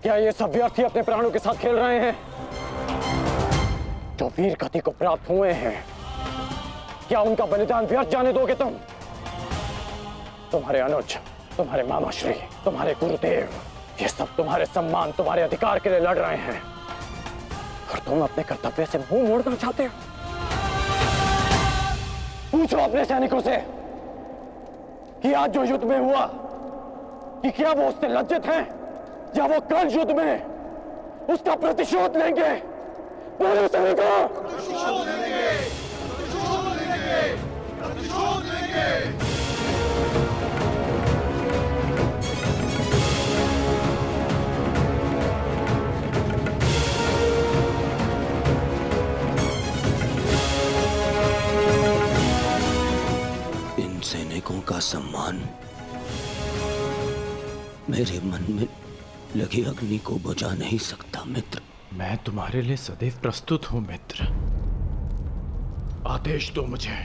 क्या ये सब व्यर्थी अपने प्राणों के साथ खेल रहे हैं? जो वीर गति को प्राप्त हुए हैं, क्या उनका बलिदान व्यर्थ जाने दोगे तुम? तुम्हारे अनुज, तुम्हारे मामाश्री, तुम्हारे गुरुदेव, ये सब तुम्हारे सम्मान, तुम्हारे अधिकार के लिए लड़ रहे हैं, और तुम अपने कर्तव्य से मुंह मोड़ना चाहते हो। पूछो अपने सैनिकों से कि आज जो युद्ध में हुआ, कि क्या वो उससे लज्जित हैं, या वो कल युद्ध में उसका प्रतिशोध लेंगे? बोलो सैनिकों! प्रतिशोध लेंगे, प्रतिशोध लेंगे, प्रतिशोध लेंगे। इन सैनिकों का सम्मान मेरे मन में लगी अग्नि को बुझा नहीं सकता मित्र। मैं तुम्हारे लिए सदैव प्रस्तुत हूं मित्र। आदेश दो मुझे,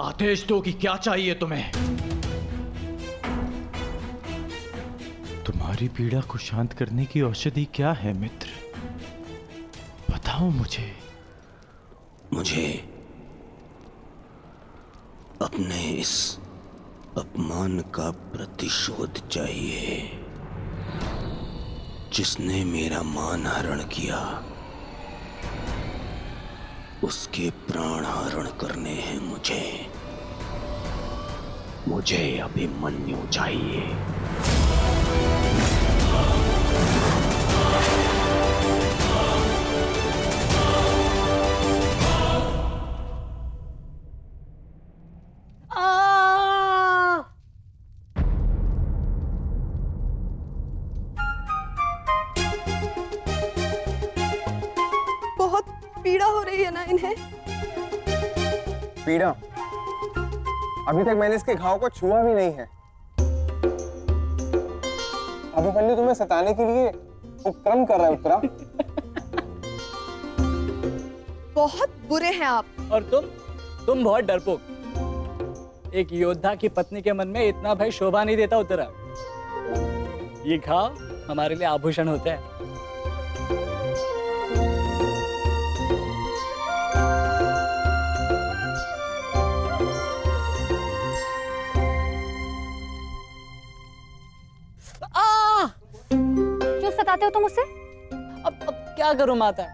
आदेश दो कि क्या चाहिए तुम्हें। तुम्हारी पीड़ा को शांत करने की औषधि क्या है मित्र? बताओ मुझे। मुझे अपने इस अपमान का प्रतिशोध चाहिए। जिसने मेरा मान हरण किया, उसके प्राण हरण करने हैं मुझे। मुझे अभिमन्यु चाहिए। पीड़ा हो रही है ना इन्हें? पीड़ा? अभी तक मैंने इसके घाव को छुआ भी नहीं है। अभिमन्यु तुम्हें सताने के लिए उपक्रम कर रहा है। उत्तरा, बहुत बुरे हैं आप। और तुम बहुत डरपोक। एक योद्धा की पत्नी के मन में इतना भय शोभा नहीं देता उत्तरा। ये घाव हमारे लिए आभूषण होते हैं। क्यों सताते हो तुम उसे? अब क्या करूं माता,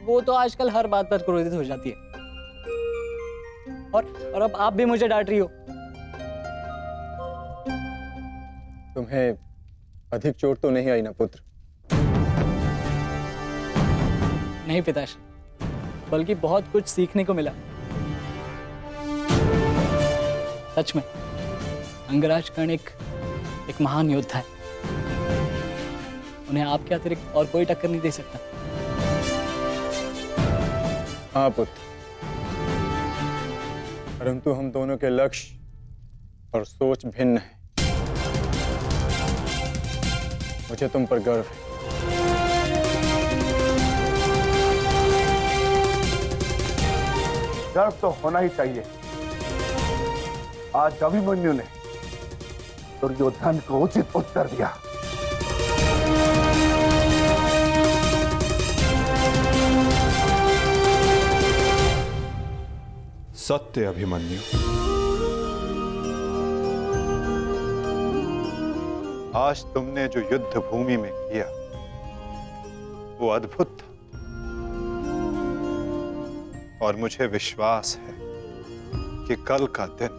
वो तो आजकल हर बात पर क्रोधित हो जाती है। और अब आप भी मुझे डांट रही हो। तुम्हें अधिक चोट तो नहीं आई ना पुत्र? नहीं पिताश्री, बल्कि बहुत कुछ सीखने को मिला। सच में अंगराज कर्ण एक महान योद्धा है। उन्हें आपके अतिरिक्त और कोई टक्कर नहीं दे सकता। हाँ पुत्र, परंतु हम दोनों के लक्ष्य और सोच भिन्न हैं। मुझे तुम पर गर्व है। गर्व तो होना ही चाहिए। आज अभिमन्यु ने दुर्योधन को उचित उत्तर दिया। सत्य अभिमन्यु, आज तुमने जो युद्ध भूमि में किया वो अद्भुत था, और मुझे विश्वास है कि कल का दिन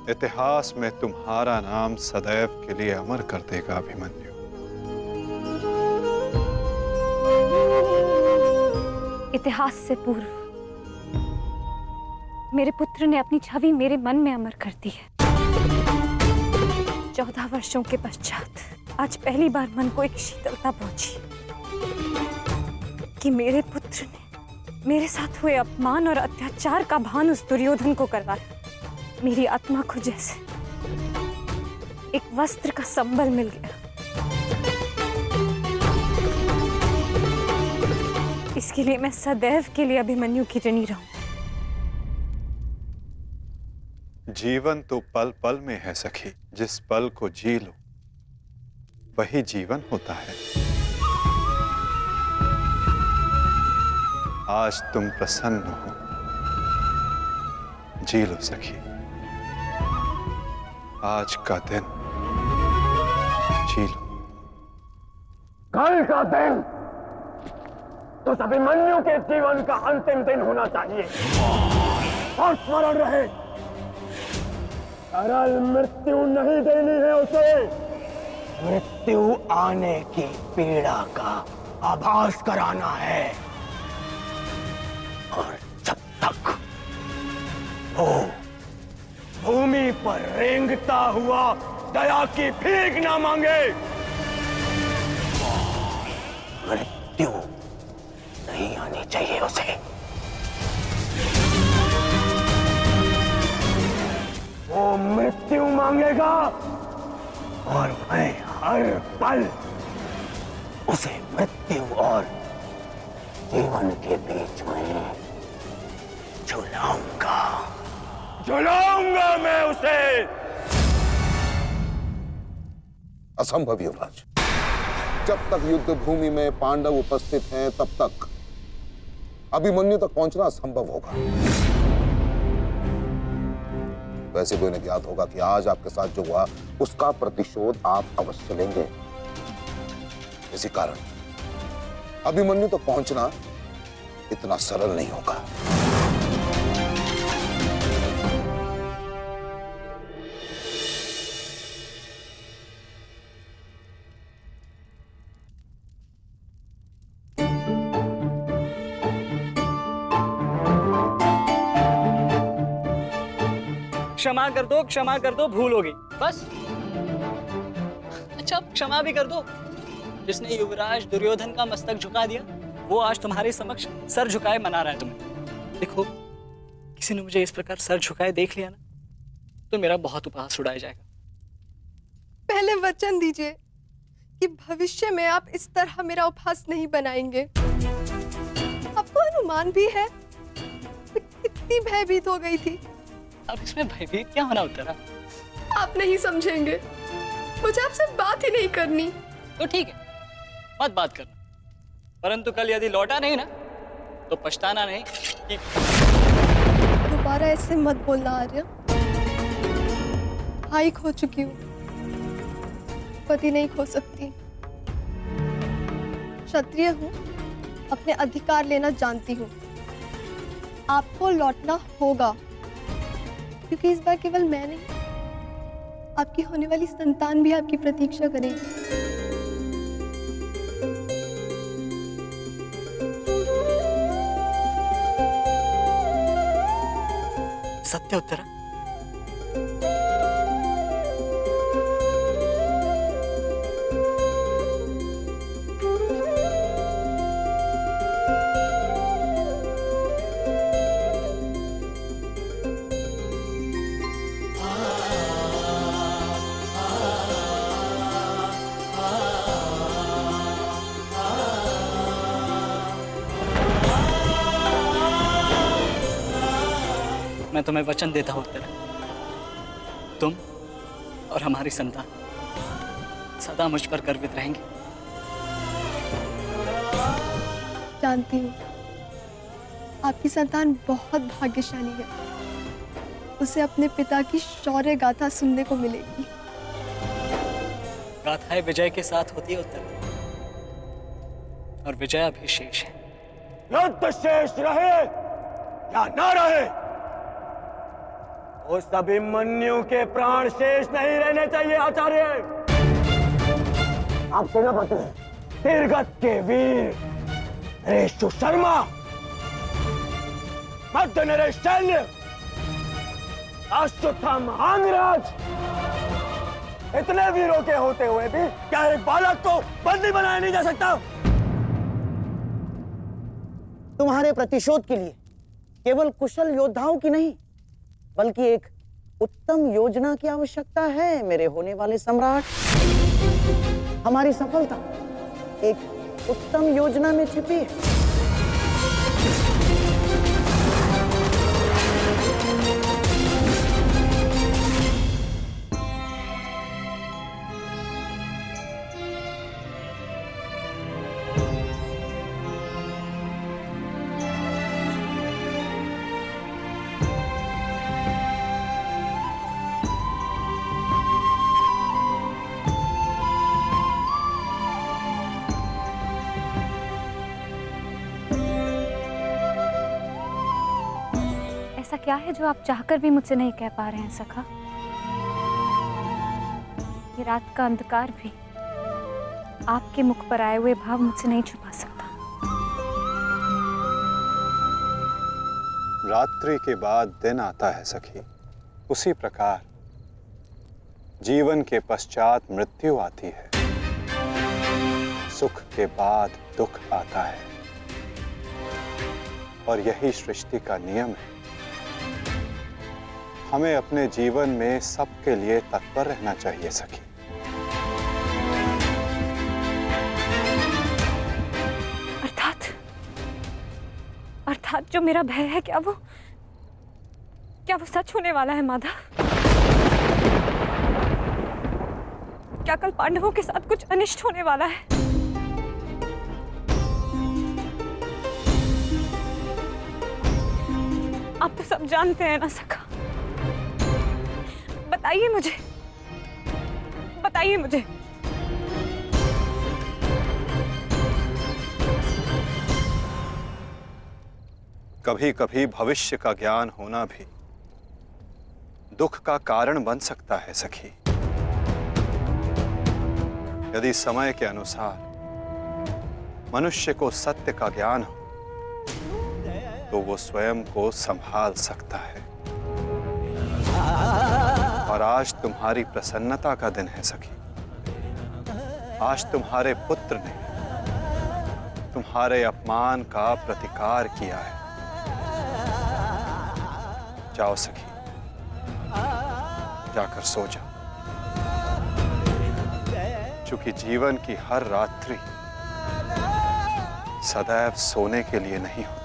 इतिहास में तुम्हारा नाम सदैव के लिए अमर कर देगा अभिमन्यु। इतिहास से पूर्व मेरे पुत्र ने अपनी छवि मेरे मन में अमर कर दी है। 14 वर्षों के पश्चात आज पहली बार मन को एक शीतलता पहुंची कि मेरे पुत्र ने मेरे साथ हुए अपमान और अत्याचार का भान उस दुर्योधन को करवाया। मेरी आत्मा को जैसे एक वस्त्र का संबल मिल गया। इसके लिए मैं सदैव के लिए अभिमन्यु की ऋणी रहूं। जीवन तो पल पल में है सखी, जिस पल को जी लो वही जीवन होता है। आज तुम प्रसन्न हो, जी लो सखी, आज का दिन जी लो। कल का दिन तो अभिमन्यु के जीवन का अंतिम दिन होना चाहिए और स्मरण रहे, सरल मृत्यु नहीं देनी है उसे। मृत्यु आने की पीड़ा का आभास कराना है, और जब तक वो भूमि पर रेंगता हुआ दया की भीख ना मांगे, मृत्यु नहीं आनी चाहिए उसे। वो मृत्यु मांगेगा और मैं हर पल उसे मृत्यु और जीवन के बीच में झुलाऊंगा मैं उसे। असंभव युवराज, जब तक युद्ध भूमि में पांडव उपस्थित हैं तब तक अभिमन्यु तक पहुंचना असंभव होगा। वैसे भी उन्हें ज्ञात होगा कि आज आपके साथ जो हुआ उसका प्रतिशोध आप अवश्य लेंगे। इसी कारण अभिमन्यु तक पहुंचना इतना सरल नहीं होगा। क्षमा कर दो, भूल हो गई बस। अच्छा, अब क्षमा भी कर दो। जिसने युवराज दुर्योधन का मस्तक झुका दिया, वो आज तुम्हारे समक्ष सर झुकाए मना रहा है तुम्हें। देखो, किसी ने मुझे इस प्रकार सर झुकाए देख लिया ना, तो मेरा बहुत उपहास उड़ाया जाएगा। पहले वचन दीजिए कि भविष्य में आप इस तरह मेरा उपहास नहीं बनाएंगे। आपको अनुमान भी है मैं कितनी भयभीत हो गई थी। अब इसमें भयभीत क्या होना उत्तरा? आप नहीं समझेंगे, मुझे आपसे बात ही नहीं करनी। तो ठीक है, मत बात करना, परंतु कल यदि लौटा नहीं ना तो पछताना नहीं कि... दोबारा ऐसे मत बोलना आर्य। भाई खो चुकी हूँ, पति नहीं खो सकती। क्षत्रिय हूँ, अपने अधिकार लेना जानती हूँ। आपको लौटना होगा, क्योंकि इस बार केवल मैं नहीं, आपकी होने वाली संतान भी आपकी प्रतीक्षा करेगी। सत्य उत्तरा? मैं तुम्हें वचन देता हूं उत्तरा, तुम और हमारी संतान सदा मुझ पर गर्वित रहेंगे। जानती हूँ आपकी संतान बहुत भाग्यशाली है, उसे अपने पिता की शौर्य गाथा सुनने को मिलेगी। गाथाएं विजय के साथ होती है उत्तरा, और विजय अभी शेष है। युद्ध शेष रहे या न रहे, उस अभिमन्यु के प्राण शेष नहीं रहने चाहिए आचार्य। आप सेनापति तीरगत के वीर नरेश शर्मा, मध्य नरेश शैल्य, अश्वत्थाम आंगराज, इतने वीरों के होते हुए भी क्या एक बालक को बंदी बनाया नहीं जा सकता? तुम्हारे प्रतिशोध के लिए केवल कुशल योद्धाओं की नहीं, बल्कि एक उत्तम योजना की आवश्यकता है मेरे होने वाले सम्राट। हमारी सफलता एक उत्तम योजना में छिपी है। क्या है जो आप चाहकर भी मुझसे नहीं कह पा रहे हैं सखा? ये रात का अंधकार भी आपके मुख पर आए हुए भाव मुझसे नहीं छुपा सकता। रात्रि के बाद दिन आता है सखी, उसी प्रकार जीवन के पश्चात मृत्यु आती है। सुख के बाद दुख आता है और यही सृष्टि का नियम है। हमें अपने जीवन में सबके लिए तत्पर रहना चाहिए सखी। अर्थात जो मेरा भय है, क्या वो सच होने वाला है माधव? क्या कल पांडवों के साथ कुछ अनिष्ट होने वाला है? आप तो सब जानते हैं ना सखा। बताइए मुझे, बताइए मुझे। कभी कभी भविष्य का ज्ञान होना भी दुख का कारण बन सकता है सखी। यदि समय के अनुसार मनुष्य को सत्य का ज्ञान हो तो वो स्वयं को संभाल सकता है। और आज तुम्हारी प्रसन्नता का दिन है सखी। आज तुम्हारे पुत्र ने तुम्हारे अपमान का प्रतिकार किया है। जाओ सखी, जाकर सो जाओ। चूंकि जीवन की हर रात्रि सदैव सोने के लिए नहीं होती।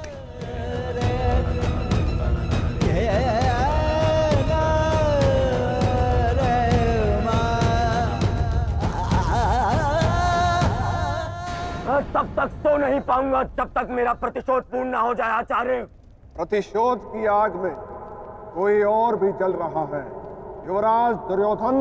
तब तक सो नहीं पाऊंगा जब तक मेरा प्रतिशोध पूर्ण ना हो जाए आचार्य। प्रतिशोध की आग में कोई और भी जल रहा है। युवराज दुर्योधन,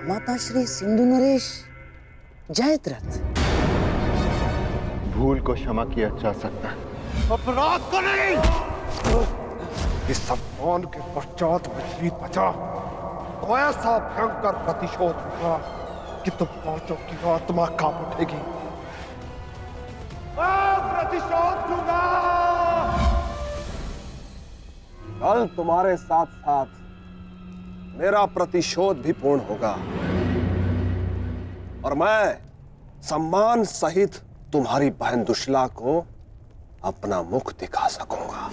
माता श्री सिंधु नरेश जयद्रथ। भूल को क्षमा किया जा सकता है, अपराध को नहीं। इस सम्मान के पश्चात में जीत बचा तो ऐसा भयंकर प्रतिशोध होगा कि तुम पांचों की आत्मा कांप उठेगी। प्रतिशोध दूंगा। कल तुम्हारे साथ साथ मेरा प्रतिशोध भी पूर्ण होगा और मैं सम्मान सहित तुम्हारी बहन दुशला को अपना मुख दिखा सकूंगा।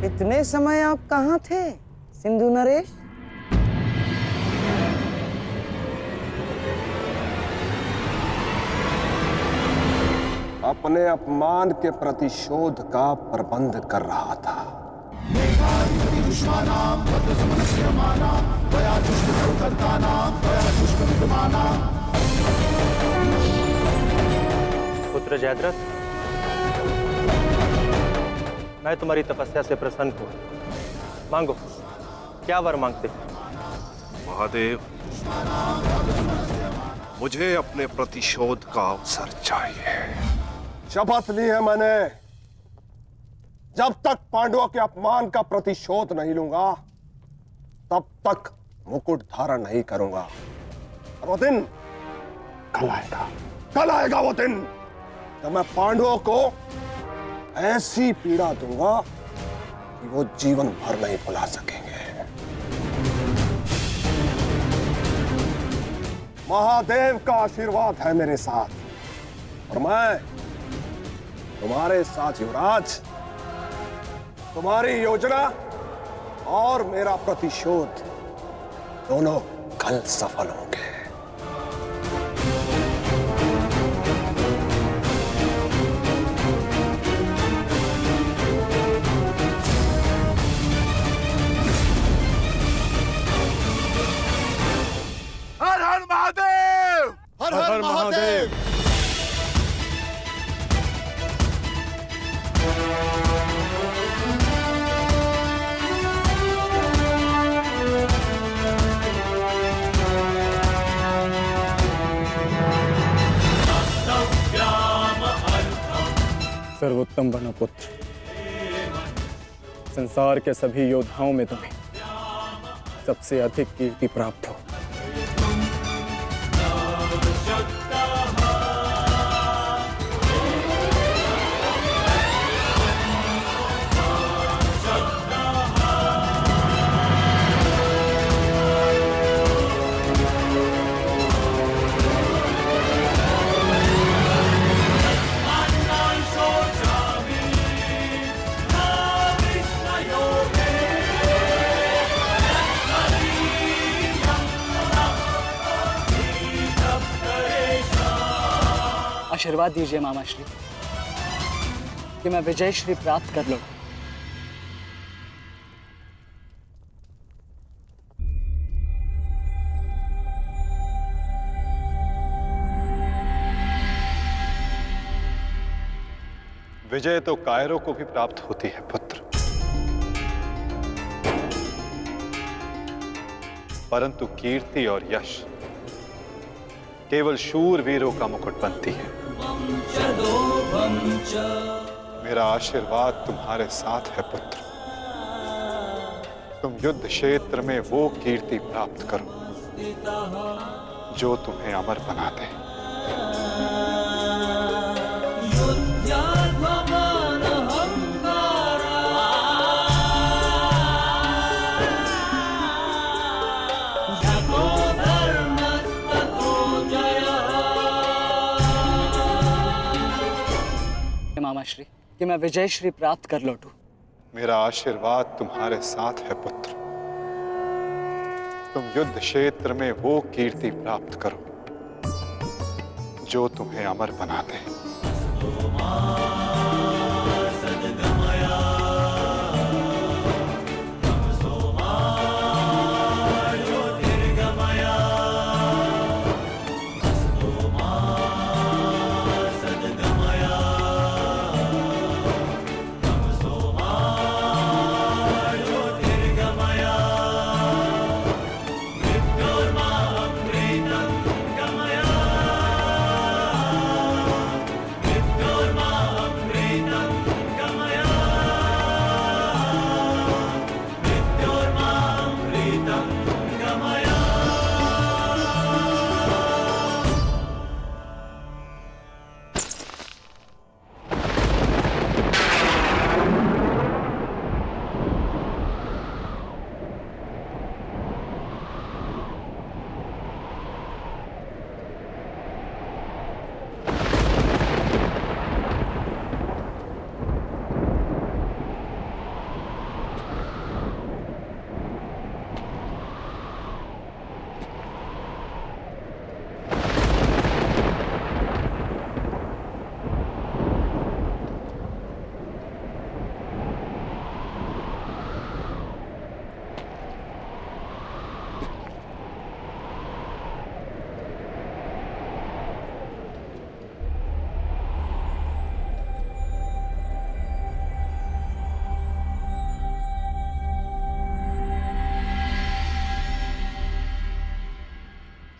इतने समय आप कहाँ थे सिंधु नरेश? अपने अपमान के प्रतिशोध का प्रबंध कर रहा था। पुत्र जयद्रथ, मैं तुम्हारी तपस्या से प्रसन्न हूं। मांगो, क्या वर मांगते? महादेव, मुझे अपने प्रतिशोध का अवसर चाहिए। शपथ ली है मैंने, जब तक पांडवों के अपमान का प्रतिशोध नहीं लूंगा तब तक मुकुट धारण नहीं करूंगा। और वो दिन कल आएगा वो दिन जब मैं पांडवों को ऐसी पीड़ा दूंगा कि वो जीवन भर नहीं भुला सकेंगे। महादेव का आशीर्वाद है मेरे साथ और मैं तुम्हारे साथ युवराज। तुम्हारी योजना और मेरा प्रतिशोध दोनों कल सफल होंगे। हर हर महादेव, हर हर महादेव। सर्वोत्तम बनो पुत्र। संसार के सभी योद्धाओं में तुम्हें सबसे अधिक कीर्ति प्राप्त हो। आशीर्वाद दीजिए मामा श्री कि मैं विजय श्री प्राप्त कर लूं। विजय तो कायरों को भी प्राप्त होती है पुत्र, परंतु कीर्ति और यश केवल शूरवीरों का मुकुट बनती है। मेरा आशीर्वाद तुम्हारे साथ है पुत्र। तुम युद्ध क्षेत्र में वो कीर्ति प्राप्त करो जो तुम्हें अमर बना दे। मामा श्री कि मैं विजय श्री प्राप्त कर लौटूं। मेरा आशीर्वाद तुम्हारे साथ है पुत्र। तुम युद्ध क्षेत्र में वो कीर्ति प्राप्त करो जो तुम्हें अमर बना दे।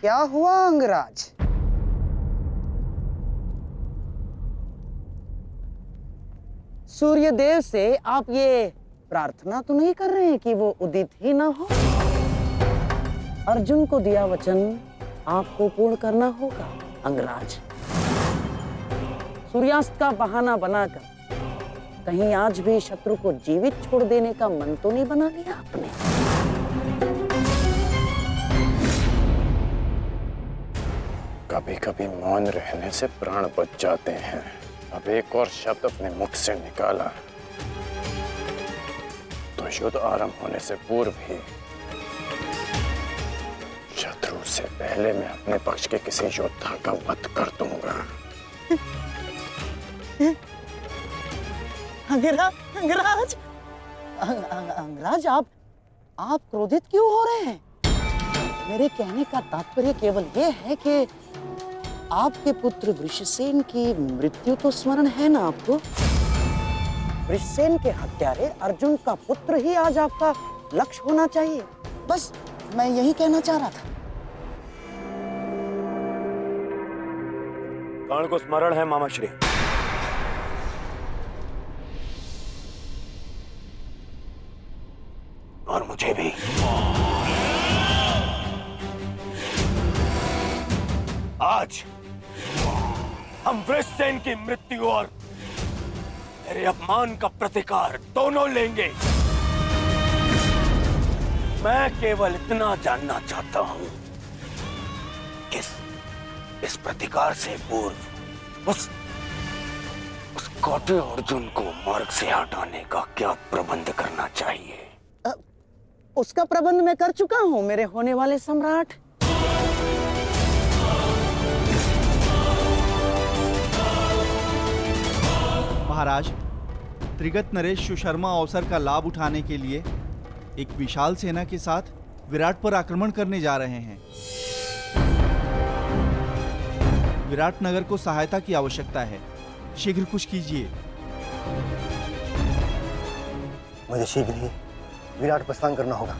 क्या हुआ अंगराज? सूर्यदेव से आप ये प्रार्थना तो नहीं कर रहे हैं कि वो उदित ही ना हो? अर्जुन को दिया वचन आपको पूर्ण करना होगा अंगराज। सूर्यास्त का बहाना बनाकर कहीं आज भी शत्रु को जीवित छोड़ देने का मन तो नहीं बना लिया आपने? कभी कभी मौन रहने से प्राण बच जाते हैं। अब एक और शब्द अपने मुख से निकाला तो युद्ध आरंभ होने से पूर्व ही शत्रु से पहले मैं अपने पक्ष के किसी योद्धा का वध कर दूंगा। अंगराज, अंगराज, आप क्रोधित क्यों हो रहे हैं? मेरे कहने का तात्पर्य केवल यह है कि आपके पुत्र वृषसेन की मृत्यु तो स्मरण है ना आपको? वृषसेन के हत्यारे अर्जुन का पुत्र ही आज आपका लक्ष्य होना चाहिए। बस मैं यही कहना चाह रहा था। कर्ण को स्मरण है मामा श्री। और मुझे भी। आज हम वृषसेन की मृत्यु और मेरे अपमान का प्रतिकार दोनों लेंगे। मैं केवल इतना जानना चाहता हूं कि इस प्रतिकार से पूर्व उस कौटे अर्जुन को मार्ग से हटाने का क्या प्रबंध करना चाहिए? उसका प्रबंध मैं कर चुका हूं मेरे होने वाले सम्राट। महाराज, त्रिगत नरेश सुशर्मा अवसर का लाभ उठाने के लिए एक विशाल सेना के साथ विराट पर आक्रमण करने जा रहे हैं। विराट नगर को सहायता की आवश्यकता है। शीघ्र कुछ कीजिए। मुझे शीघ्र ही विराट प्रस्थान करना होगा।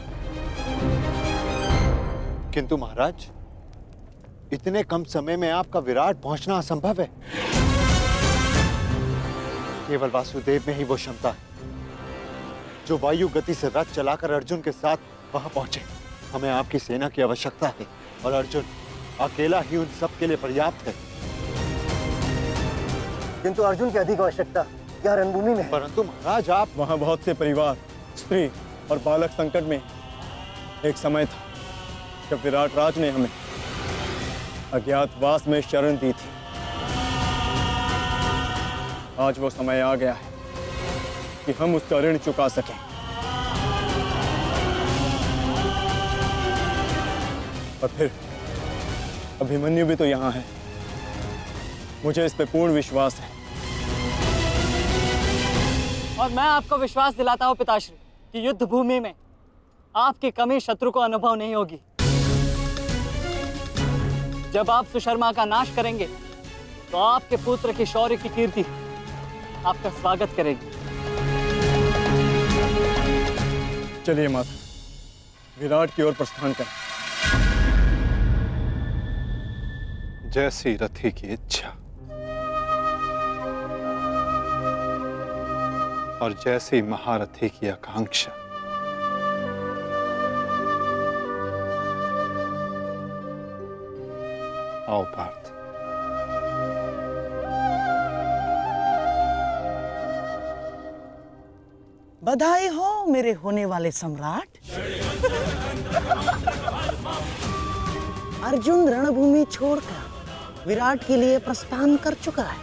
किंतु महाराज, इतने कम समय में आपका विराट पहुंचना असंभव है। केवल वासुदेव में ही वो क्षमता है जो वायु गति से रथ चलाकर अर्जुन के साथ वहां पहुंचे। हमें आपकी सेना की आवश्यकता है और अर्जुन अकेला ही उन सब के लिए पर्याप्त है। किंतु अर्जुन की अधिक आवश्यकता यह रणभूमि में है। परंतु महाराज, आप वहां बहुत से परिवार, स्त्री और बालक संकट में। एक समय था जब विराट राज ने हमें अज्ञातवास में शरण दी थी। आज वो समय आ गया है कि हम उसका ऋण चुका सकें। और फिर अभिमन्यु भी तो यहाँ है। मुझे इस पे पूर्ण विश्वास है। और मैं आपको विश्वास दिलाता हूँ पिताश्री कि युद्ध भूमि में आपकी कमी शत्रु को अनुभव नहीं होगी। जब आप सुशर्मा का नाश करेंगे तो आपके पुत्र की शौर्य की कीर्ति आपका स्वागत करेगी। चलिए माता, विराट की ओर प्रस्थान करें। जैसी रथी की इच्छा और जैसी महारथी की आकांक्षा। आओ पार्थ। बधाई हो मेरे होने वाले सम्राट। अर्जुन रणभूमि छोड़कर विराट के लिए प्रस्थान कर चुका है।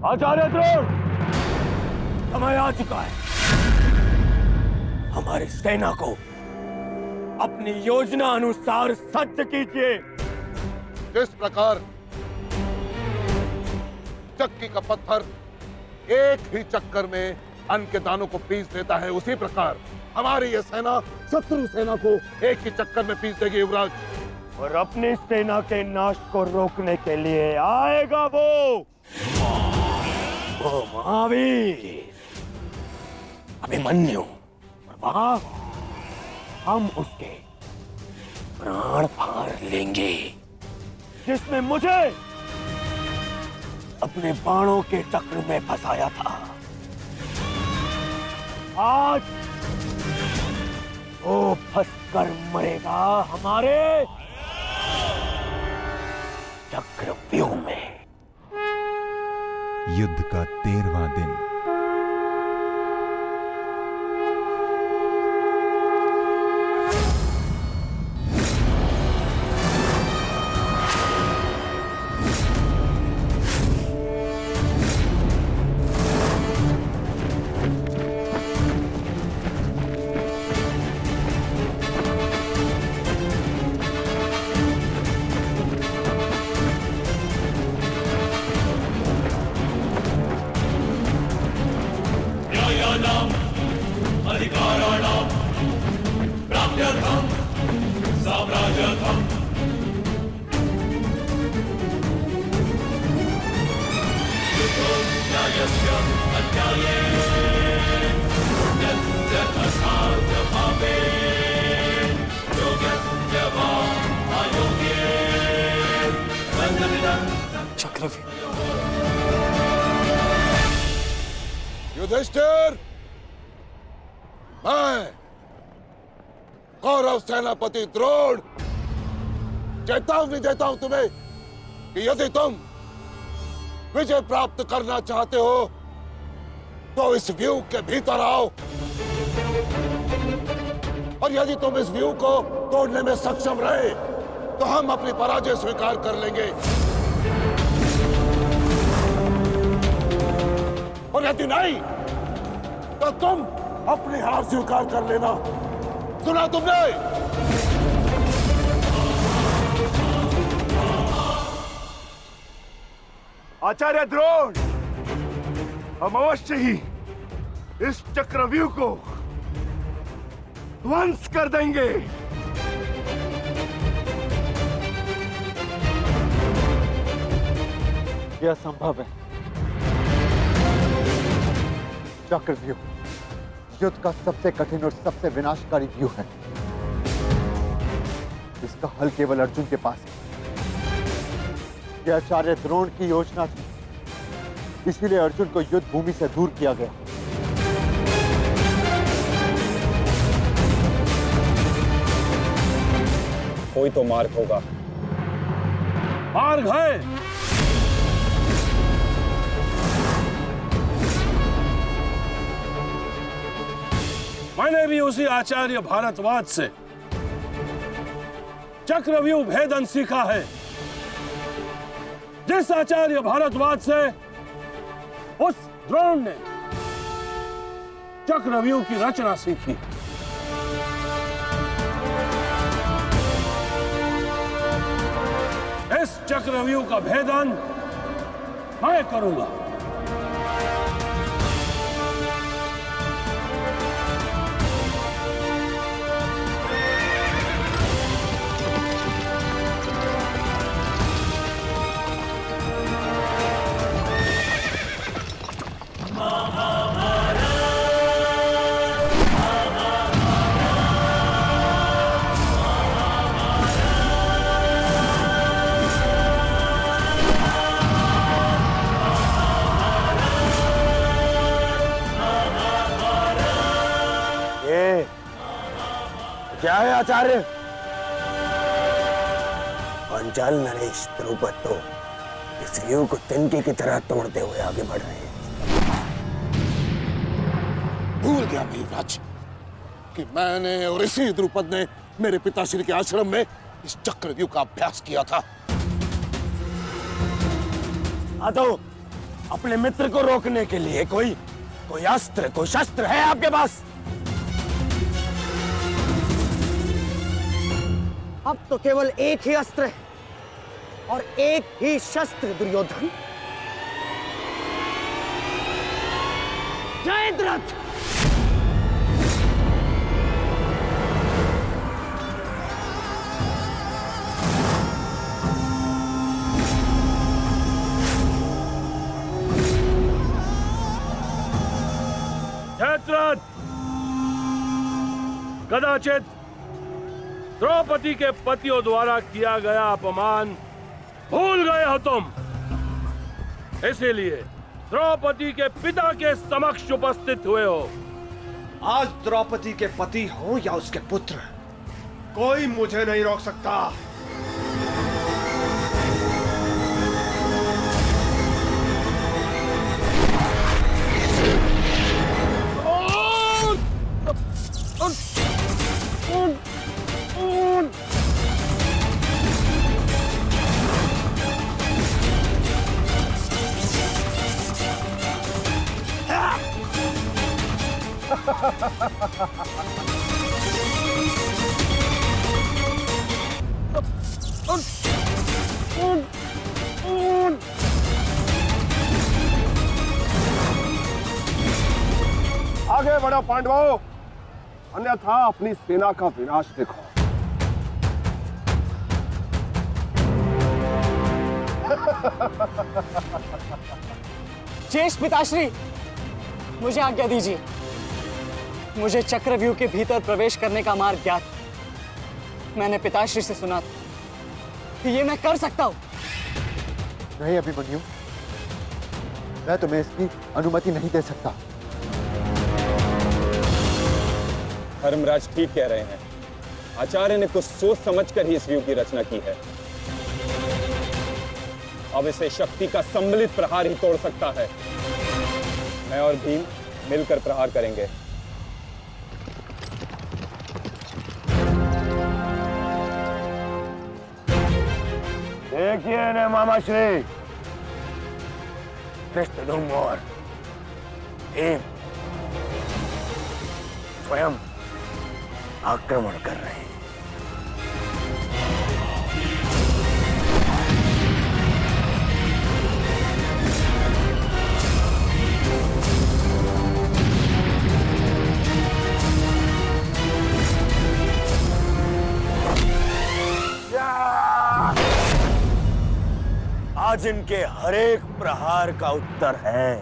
आचार्य द्रोण, समय आ चुका है। हमारी सेना को अपनी योजना अनुसार सज्ज कीजिए। जिस प्रकार चक्की का पत्थर एक ही चक्कर में अन्न के दानों को पीस देता है, उसी प्रकार हमारी यह सेना शत्रु सेना को एक ही चक्कर में पीस देगी युवराज। और अपनी सेना के नाश को रोकने के लिए आएगा वो महावीर अभिमन्यु। और वहां हम उसके प्राण फाड़ लेंगे, जिसने मुझे अपने बाणों के चक्र में फंसाया था। आज वो फंसकर मरेगा हमारे चक्रव्यूह में। युद्ध का 13वां दिन। चक्रव्यूह। युधिष्ठिर, मैं कौरव सेनापति द्रोण चेतावनी देता हूं तुम्हें कि यदि तुम विजय प्राप्त करना चाहते हो तो इस व्यूह के भीतर आओ, और यदि तुम इस व्यूह को तोड़ने में सक्षम रहे तो हम अपनी पराजय स्वीकार कर लेंगे, और यदि नहीं तो तुम अपनी हार स्वीकार कर लेना। सुना तुमने? आचार्य द्रोण, हम अवश्य ही इस चक्रव्यूह को ध्वंस कर देंगे। यह संभव है। चक्रव्यूह युद्ध का सबसे कठिन और सबसे विनाशकारी व्यूह है। इसका हल केवल अर्जुन के पास है। यह आचार्य द्रोण की योजना थी, इसीलिए अर्जुन को युद्ध भूमि से दूर किया गया। कोई तो मार्ग होगा। मार्ग है। मैंने भी उसी आचार्य भारद्वाज से चक्रव्यूह भेदन सीखा है, जिस आचार्य भारद्वाज से उस द्रोण ने चक्रव्यूह की रचना सीखी। इस चक्रव्यूह का भेदन मैं करूंगा। क्या है आचार्य? पांचाल नरेश द्रुपद तो इस व्यूह को तिनके की तरह तोड़ते हुए आगे बढ़ रहे हैं। भूल गया मेघराज कि मैंने और इसी द्रुपद ने मेरे पिताश्री के आश्रम में इस चक्रव्यूह का अभ्यास किया था। तो अपने मित्र को रोकने के लिए कोई अस्त्र, कोई शस्त्र है आपके पास? अब तो केवल एक ही अस्त्र है और एक ही शस्त्र, दुर्योधन। जयद्रथ! जयद्रथ, कदाचित द्रौपदी के पतियों द्वारा किया गया अपमान भूल गए हो तुम, इसीलिए द्रौपदी के पिता के समक्ष उपस्थित हुए हो। आज द्रौपदी के पति हो या उसके पुत्र, कोई मुझे नहीं रोक सकता। आगे बढ़ो पांडवों, अन्यथा अपनी सेना का विनाश देखो। ज्येष्ठ पिताश्री, मुझे आज्ञा दीजिए। मुझे चक्रव्यूह के भीतर प्रवेश करने का मार्ग ज्ञात। मैंने पिताश्री से सुना था कि ये मैं कर सकता हूं। नहीं अभिमन्यु, मैं तुम्हें इसकी अनुमति नहीं दे सकता। धर्मराज ठीक कह रहे हैं। आचार्य ने कुछ सोच समझकर ही इस व्यूह की रचना की है। अब इसे शक्ति का सम्मिलित प्रहार ही तोड़ सकता है। मैं और भीम मिलकर प्रहार करेंगे। देखिए ने मामा श्री, कृष्णधुम और भीम स्वयं आक्रमण कर रहे हैं। आज इनके हरेक प्रहार का उत्तर है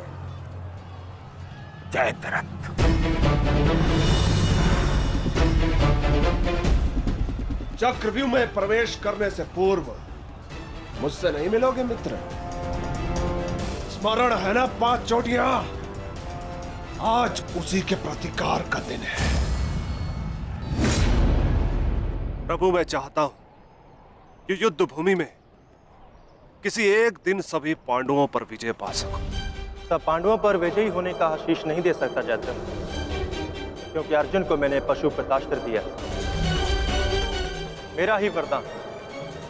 जयद्रथ। चक्रव्यूह में प्रवेश करने से पूर्व मुझसे नहीं मिलोगे मित्र? स्मरण है ना 5 चोटियां? आज उसी के प्रतिकार का दिन है। प्रभु, मैं चाहता हूं कि युद्ध भूमि में किसी एक दिन सभी पांडवों पर विजय पा सकूं। सब पांडवों पर विजयी होने का आशीष नहीं दे सकता जयद्रथ, क्योंकि अर्जुन को मैंने पशु प्रतास्त्र दिया। मेरा ही वरदान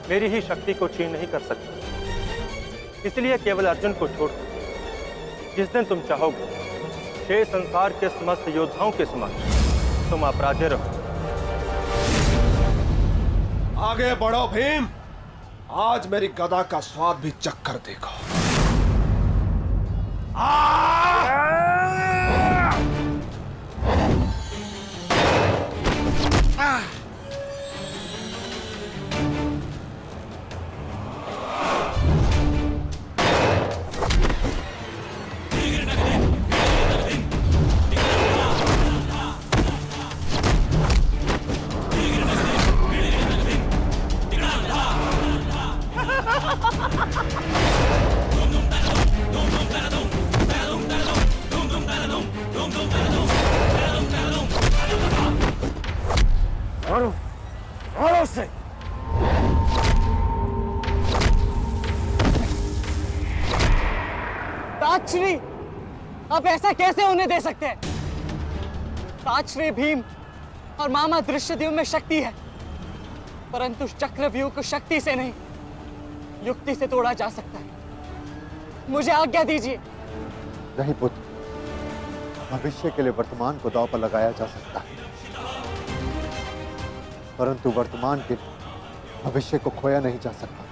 मेरी ही शक्ति को छीन नहीं कर सकता। इसलिए केवल अर्जुन को छोड़ जिस दिन तुम चाहोगे, शेष संसार के समस्त योद्धाओं के समक्ष तुम अपराजय रहो। आगे बढ़ो भीम, आज मेरी गदा का स्वाद भी चक्कर देखो। मारो उससे। ताजश्री, आप ऐसा कैसे होने दे सकते हैं? ताजश्री, भीम और मामा दृश्यद्युम्न में शक्ति है, परंतु चक्रव्यूह को शक्ति से नहीं, युक्ति से तोड़ा जा सकता है। मुझे आज्ञा दीजिए। नहीं पुत्र, भविष्य के लिए वर्तमान को दांव पर लगाया जा सकता है, परंतु वर्तमान के भविष्य को खोया नहीं जा सकता।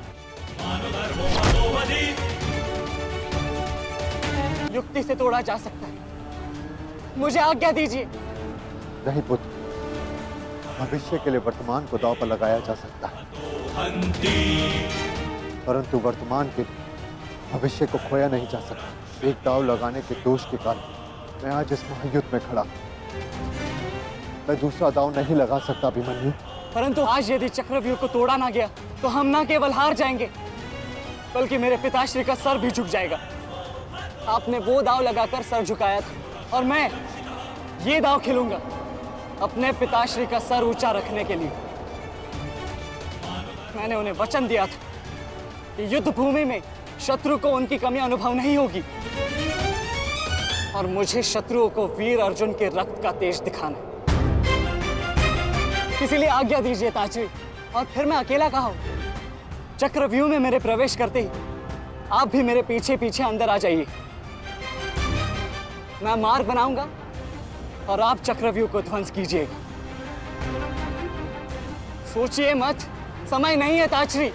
युक्ति से तोड़ा जा सकता है। मुझे आज्ञा दीजिए। नहीं पुत्र, भविष्य के लिए वर्तमान को दांव पर लगाया जा सकता है, परंतु वर्तमान के भविष्य को खोया नहीं जा सकता। एक दांव लगाने के दोष के कारण मैं आज इस महायुद्ध में खड़ा हूं। मैं दूसरा दांव नहीं लगा सकता अभिमन्यु। परंतु आज यदि चक्रव्यूह को तोड़ा ना गया तो हम ना केवल हार जाएंगे, बल्कि मेरे पिताश्री का सर भी झुक जाएगा। आपने वो दांव लगाकर सर झुकाया था और मैं ये दांव खेलूंगा अपने पिताश्री का सर ऊंचा रखने के लिए। मैंने उन्हें वचन दिया था कि युद्ध भूमि में शत्रु को उनकी कमी अनुभव नहीं होगी, और मुझे शत्रुओं को वीर अर्जुन के रक्त का तेज दिखाना। इसीलिए आज्ञा दीजिए ताजश्री, और फिर मैं अकेला कहाँ हूं? चक्रव्यूह में मेरे प्रवेश करते ही आप भी मेरे पीछे पीछे अंदर आ जाइए। मैं मार्ग बनाऊंगा और आप चक्रव्यूह को ध्वंस कीजिएगा। सोचिए मत, समय नहीं है ताजश्री।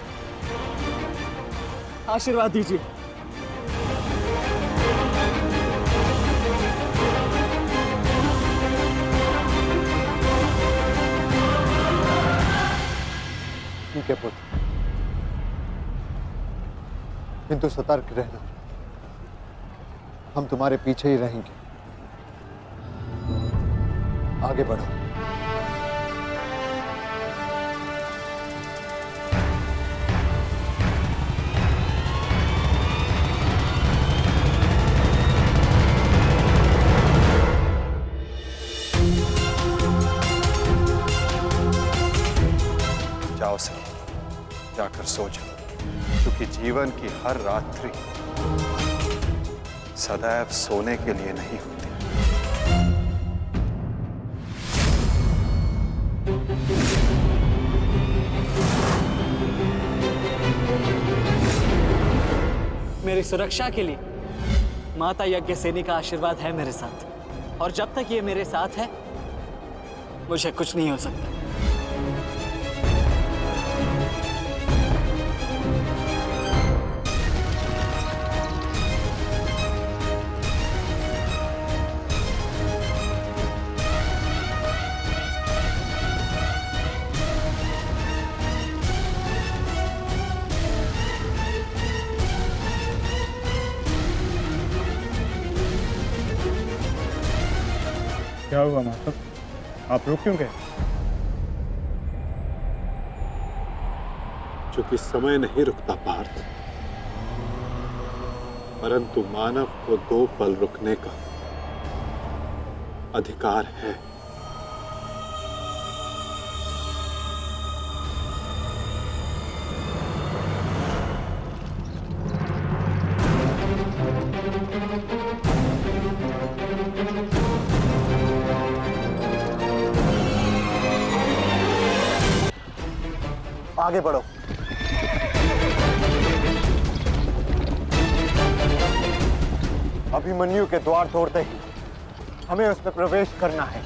आशीर्वाद दीजिए। के पुत्र, किंतु सतर्क रहना, हम तुम्हारे पीछे ही रहेंगे। आगे बढ़ो। जाओ सर, जाकर सो जाओ, क्योंकि जीवन की हर रात्रि सदैव सोने के लिए नहीं होती। मेरी सुरक्षा के लिए माता यज्ञसेनी का आशीर्वाद है मेरे साथ, और जब तक ये मेरे साथ है मुझे कुछ नहीं हो सकता। क्या हुआ मास्टर, आप रुक क्यों गए? क्योंकि समय नहीं रुकता पार्थ, परंतु मानव को 2 पल रुकने का अधिकार है। आगे बढ़ो। अभिमन्यु के द्वार तोड़ते ही हमें उसमें प्रवेश करना है।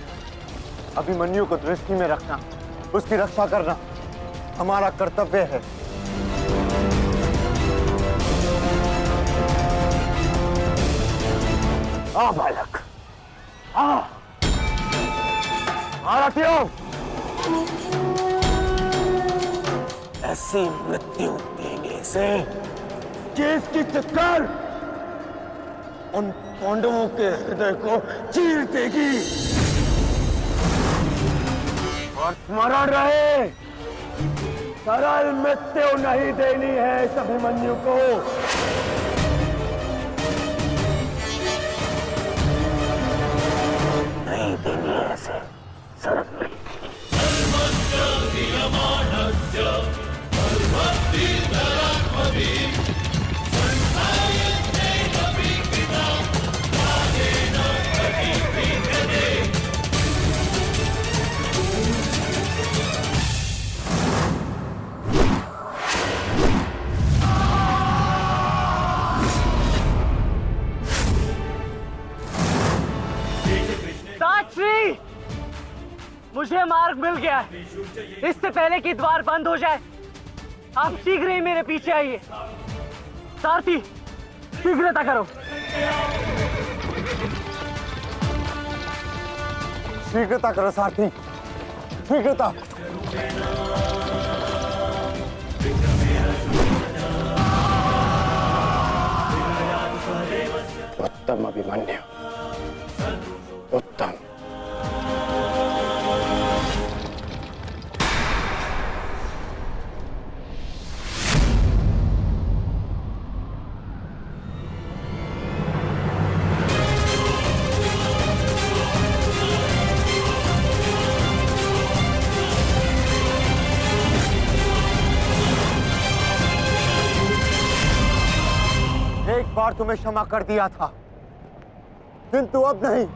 अभिमन्यु को दृष्टि में रखना, उसकी रक्षा करना हमारा कर्तव्य है। आ बालक, आ महारथियों, ऐसी मृत्यु देने से कि इसकी चित्कार उन पांडवों के हृदय को चीर देगी। और स्मरण रहे, सरल मृत्यु नहीं देनी है इस अभिमन्यु को। नहीं देनी है ऐसे सरल मृत्यु। साक्षी, मुझे मार्ग मिल गया है। इससे पहले कि द्वार बंद हो जाए आप शीघ्र ही मेरे पीछे आइए। सारथी, शीघ्रता करो। शीघ्रता करो सारथी, शीघ्रता। उत्तम अभिमन्यु, उत्तम। एक बार तुम्हें क्षमा कर दिया था, किंतु अब नहीं।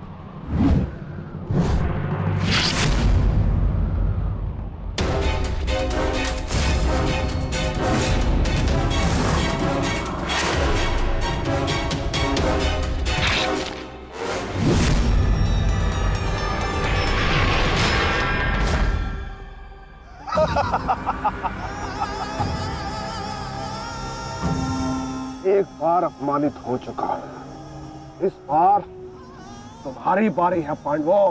एक बार अपमानित हो चुका हूं, इस बार तुम्हारी बारी है पांडवों।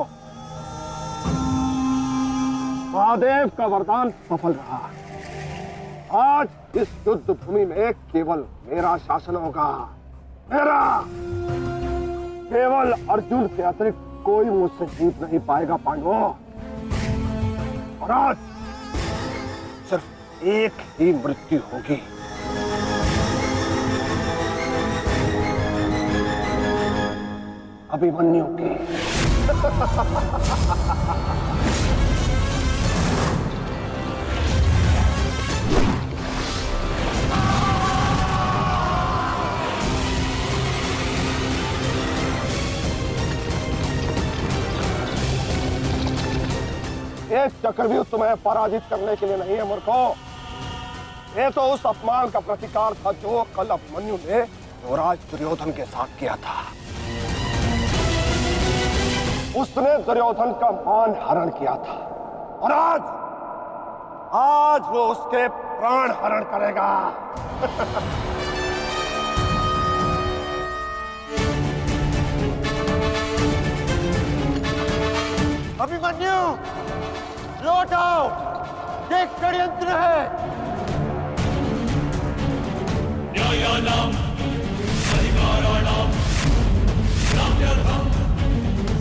महादेव का वरदान सफल रहा, आज इस युद्ध भूमि में केवल मेरा शासन होगा, मेरा। केवल अर्जुन के अतिरिक्त कोई मुझसे जीत नहीं पाएगा पांडवों। और आज सिर्फ एक ही मृत्यु होगी। अभिमन्यु की। एक चक्रव्यूह तुम्हें पराजित करने के लिए नहीं है मूर्खों। ये तो उस अपमान का प्रतिकार था जो कल अभिमन्यु ने युवराज दुर्योधन के साथ किया था। उसने दुर्योधन का मान हरण किया था और आज वो उसके प्राण हरण करेगा। अभिमन्यु, लौट आओ, ये एक षड्यंत्र है। न्यायानाम अधिकाराणाम साम्यर्थम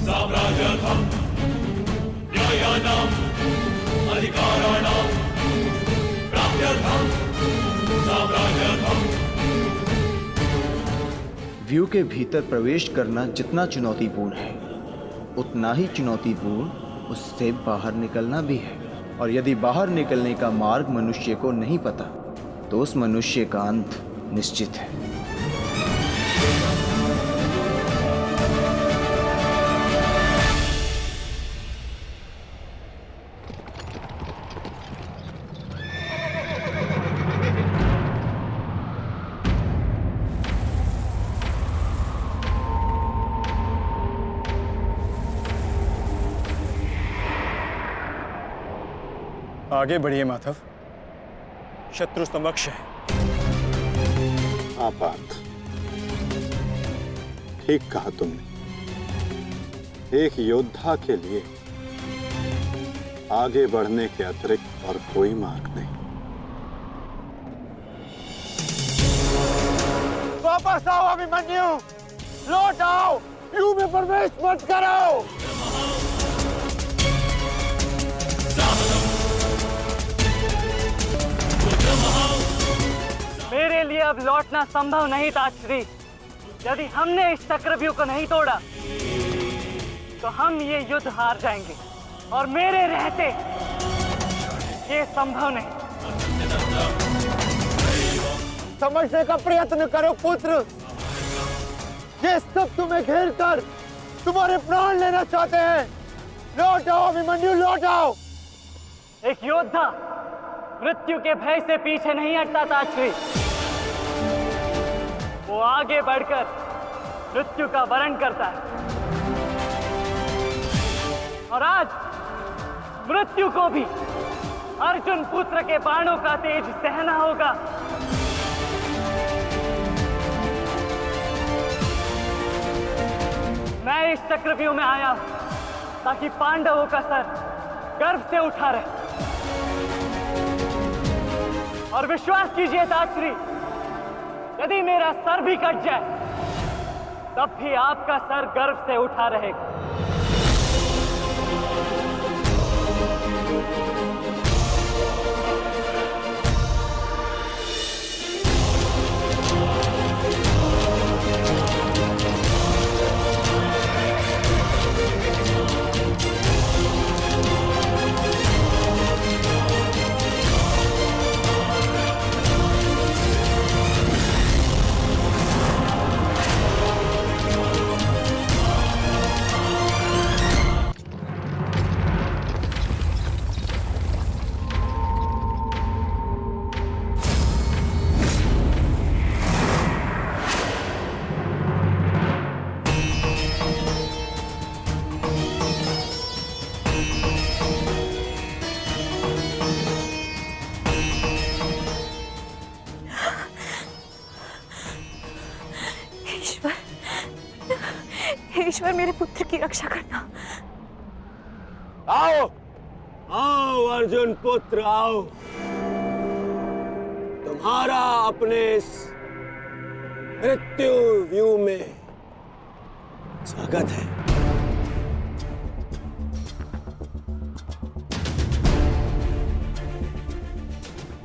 साम्राज्यर्थम। न्यायानाम अधिकाराणाम प्राप्त्यर्थम साम्राज्यर्थम। व्यू के भीतर प्रवेश करना जितना चुनौतीपूर्ण है, उतना ही चुनौतीपूर्ण उससे बाहर निकलना भी है। और यदि बाहर निकलने का मार्ग मनुष्य को नहीं पता, तो उस मनुष्य का अंत निश्चित है। आगे बढ़िए माधव, शत्रु समक्ष है। आपात, ठीक कहा तुमने। एक योद्धा के लिए आगे बढ़ने के अतिरिक्त और कोई मार्ग नहीं। वापस आओ अभिमन्यु, लौट आओ, व्यू में प्रवेश मत करो। मेरे लिए अब लौटना संभव नहीं था श्री। यदि हमने इस चक्रव्यूह को नहीं तोड़ा तो हम ये युद्ध हार जाएंगे और मेरे रहते ये संभव नहीं। समझने का प्रयत्न करो पुत्र, ये सब तुम्हें घेर कर तुम्हारे प्राण लेना चाहते हैं। लौट आओ अभिमन्यु, लौट आओ। एक योद्धा मृत्यु के भय से पीछे नहीं हटता था श्री। वो आगे बढ़कर मृत्यु का वरण करता है। और आज मृत्यु को भी अर्जुन पुत्र के बाणों का तेज सहना होगा। मैं इस चक्रव्यूह में आया हूं ताकि पांडवों का सर गर्व से उठा रहे। और विश्वास कीजिए ताश्री, यदि मेरा सर भी कट जाए तब भी आपका सर गर्व से उठा रहेगा। ईश्वर, मेरे पुत्र की रक्षा करना। आओ आओ अर्जुन पुत्र आओ। तुम्हारा अपने इस मृत्यु व्यू में स्वागत है।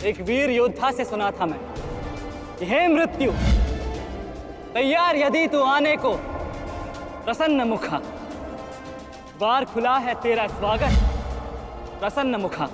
एक वीर योद्धा से सुना था मैं कि हे मृत्यु, तैयार यदि तू आने को, प्रसन्न मुखा, द्वार खुला है तेरा स्वागत, प्रसन्न मुखा।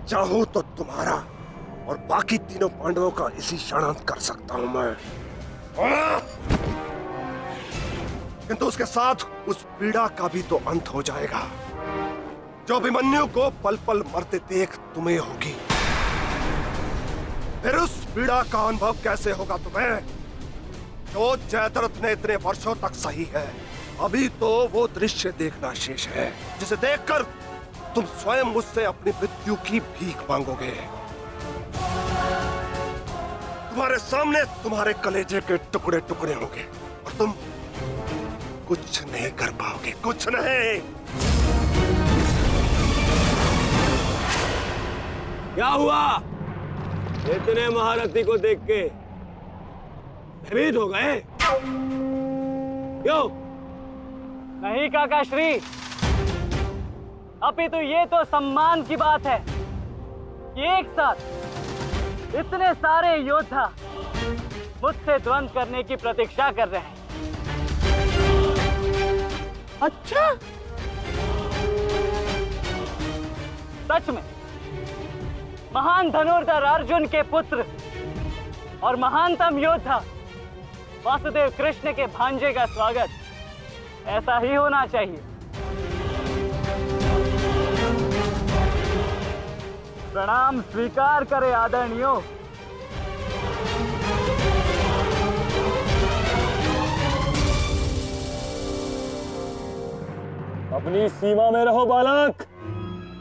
चाहूं तो तुम्हारा और बाकी तीनों पांडवों का इसी क्षण अंत कर सकता हूं मैं, किंतु उसके साथ उस पीड़ा का भी तो अंत हो जाएगा जो अभिमन्यु को पल पल मरते देख तुम्हें होगी। फिर उस पीड़ा का अनुभव कैसे होगा तुम्हें जो जयद्रथ ने इतने वर्षों तक सही है। अभी तो वो दृश्य देखना शेष है जिसे देखकर तुम स्वयं मुझसे अपनी मृत्यु की भीख मांगोगे। तुम्हारे सामने तुम्हारे कलेजे के टुकड़े टुकड़े होंगे और तुम कुछ नहीं कर पाओगे, कुछ नहीं। क्या हुआ? इतने महारथी को देख के भयभीत हो गए? क्यों? नहीं काका श्री, अपितु ये तो सम्मान की बात है कि एक साथ इतने सारे योद्धा मुझसे द्वंद्व करने की प्रतीक्षा कर रहे हैं। अच्छा, सच में महान धनुर्धर अर्जुन के पुत्र और महानतम योद्धा वासुदेव कृष्ण के भांजे का स्वागत ऐसा ही होना चाहिए। प्रणाम स्वीकार करे आदरणीयों। अपनी सीमा में रहो बालक।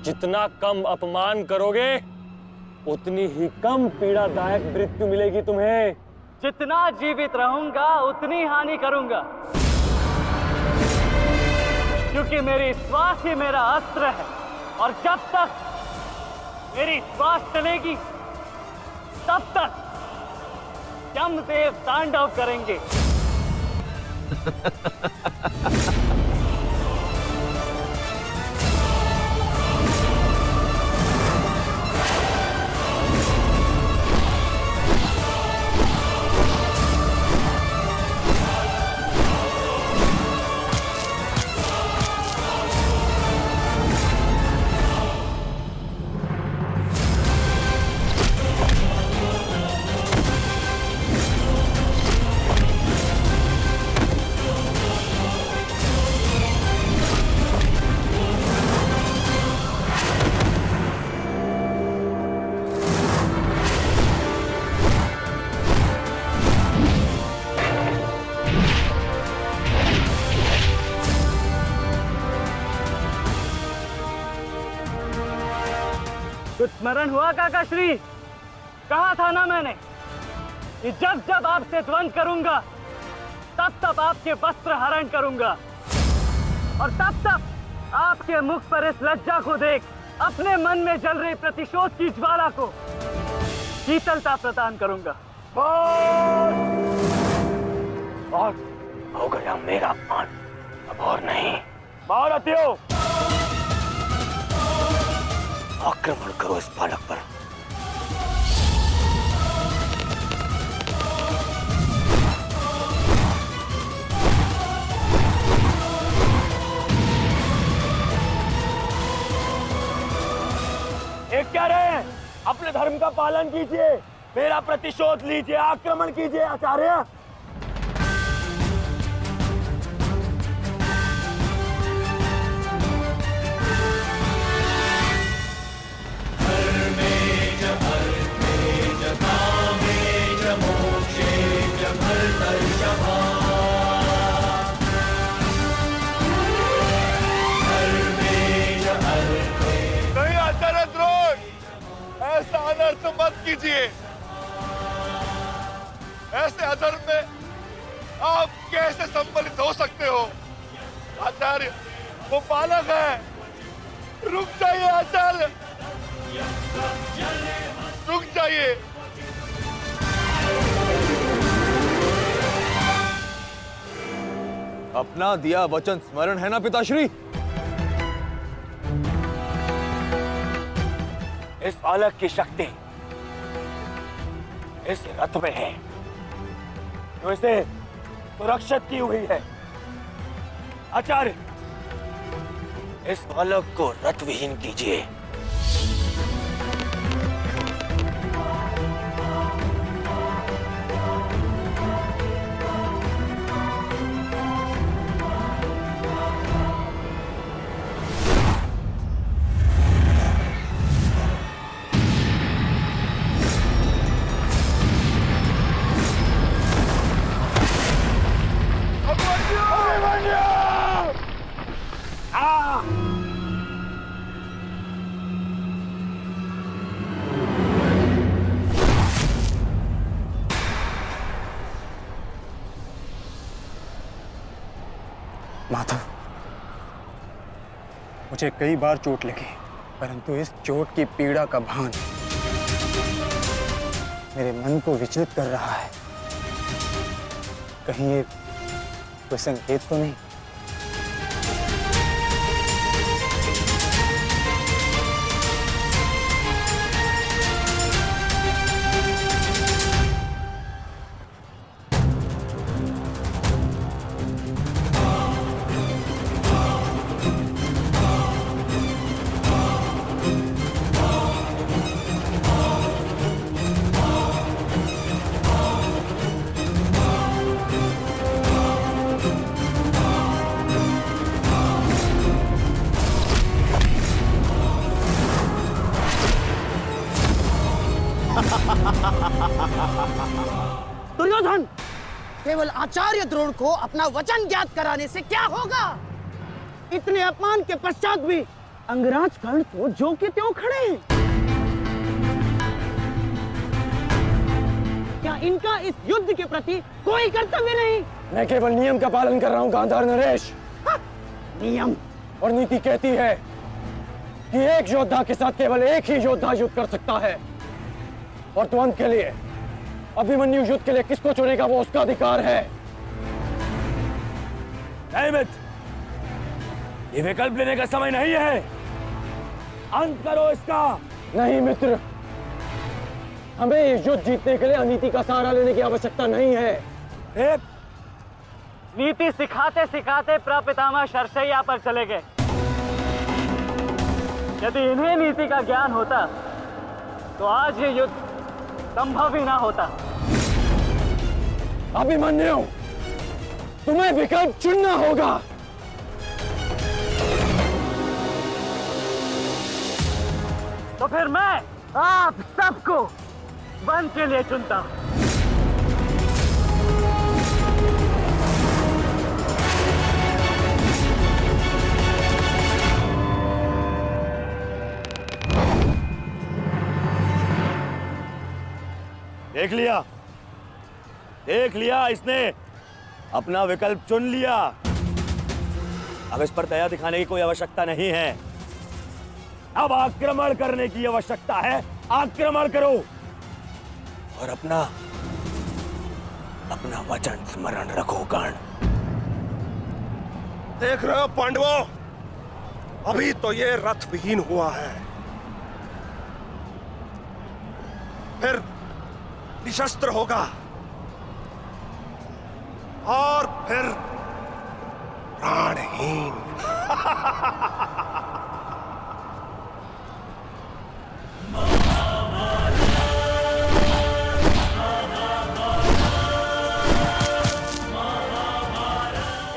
जितना कम अपमान करोगे उतनी ही कम पीड़ादायक मृत्यु मिलेगी तुम्हें। जितना जीवित रहूंगा उतनी हानि करूंगा, क्योंकि मेरी श्वास ही मेरा अस्त्र है और जब तक मेरी श्वास चलेगी तब तक यमदेव तांडव करेंगे। कुछ स्मरण हुआ काका श्री? कहा था ना मैंने कि जब जब आपसे द्वंद्व करूंगा तब तब आपके वस्त्र हरण करूंगा और तब तब आपके मुख पर इस लज्जा को देख अपने मन में जल रही प्रतिशोध की ज्वाला को शीतलता प्रदान करूंगा। और हो गया मेरा अपमान, अब और नहीं। महारथियों, आक्रमण करो इस बालक पर। कह रहे हैं? अपने धर्म का पालन कीजिए, मेरा प्रतिशोध लीजिए, आक्रमण कीजिए आचार्य। नहीं आचार्य द्रोण, ऐसा अनर्थ मत कीजिए। ऐसे अधर्म में आप कैसे सम्मिलित हो सकते हो? आचार्य, वो बालक है। रुक जाइए आचार्य, रुक जाइए। अपना दिया वचन स्मरण है ना पिताश्री? इस बालक की शक्ति इस रथ में है, जो इसे सुरक्षित की हुई है। आचार्य, इस बालक को रथ विहीन कीजिए। माधव, मुझे कई बार चोट लगी, परंतु इस चोट की पीड़ा का भान मेरे मन को विचलित कर रहा है। कहीं ये कोई संकेत तो नहीं? दुर्योधन, केवल आचार्य द्रोण को अपना वचन ज्ञात कराने से क्या होगा? इतने अपमान के पश्चात भी अंगराज कर्ण तो जो के त्यों खड़े हैं। क्या इनका इस युद्ध के प्रति कोई कर्तव्य नहीं? मैं केवल नियम का पालन कर रहा हूं गांधार नरेश। नियम और नीति कहती है कि एक योद्धा के साथ केवल एक ही योद्धा युद्ध कर सकता है, और तुरंत के लिए अभिमन्यु युद्ध के लिए किसको चुनेगा वो उसका अधिकार है। नहीं मित्र, ये विकल्प लेने का समय नहीं है। अंत करो इसका। नहीं मित्र, हमें ये युद्ध जीतने के लिए अनीति का सहारा लेने की आवश्यकता नहीं है। नीति सिखाते सिखाते प्रपितामह शरशैया पर चले गए। यदि इन्हें नीति का ज्ञान होता तो आज ये युद्ध संभव ही ना होता। अभिमन्यु, तुम्हें विकल्प चुनना होगा। तो फिर मैं आप सबको वन के लिए चुनता हूं। देख लिया इसने अपना विकल्प चुन लिया। अब इस पर दया दिखाने की कोई आवश्यकता नहीं है। अब आक्रमण करने की आवश्यकता है। आक्रमण करो और अपना वचन स्मरण रखो कर्ण। देख रहे हो पांडवों, अभी तो ये रथ विहीन हुआ है, फिर निशस्त्र होगा और फिर प्राणहीन।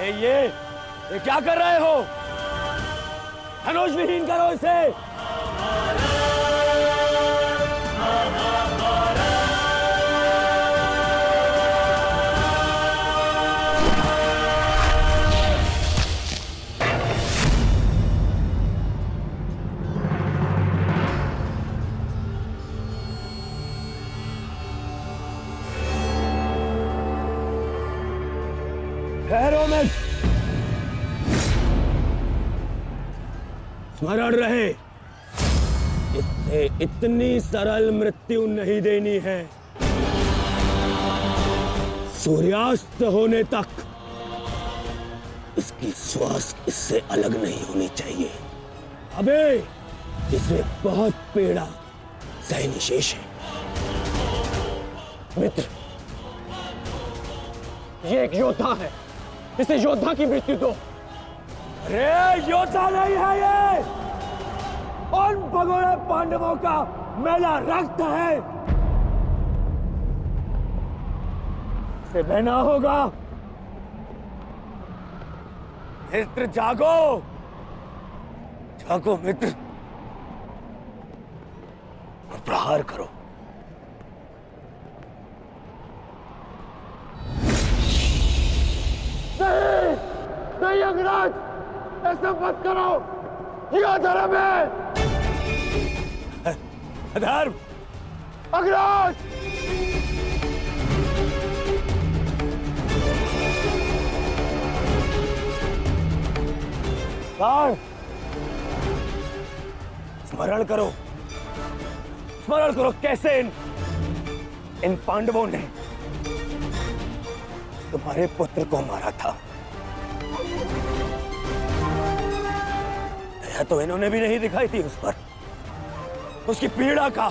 अरे ये क्या कर रहे हो? धनुष विहीन करो इसे। ठहरो मत, स्मरण रहे, इससे इतनी सरल मृत्यु नहीं देनी है। सूर्यास्त होने तक इसकी श्वास इससे अलग नहीं होनी चाहिए। अबे इसे बहुत पीड़ा सहनी शेष है। मित्र, ये एक योद्धा है, इसे योद्धा की मृत्यु दो। अरे योद्धा नहीं है ये, उन भगोड़े पांडवों का मैला रक्त है। इसे बहना होगा। मित्र जागो, जागो मित्र, और प्रहार करो। नहीं, नहीं अंगराज, ऐसा मत करो, यह धर्म है। अधर्म? अंगराज! स्मरण करो, स्मरण करो कैसे इन पांडवों ने तुम्हारे पुत्र को मारा था। दया तो इन्होंने भी नहीं दिखाई थी उस पर, उसकी पीड़ा का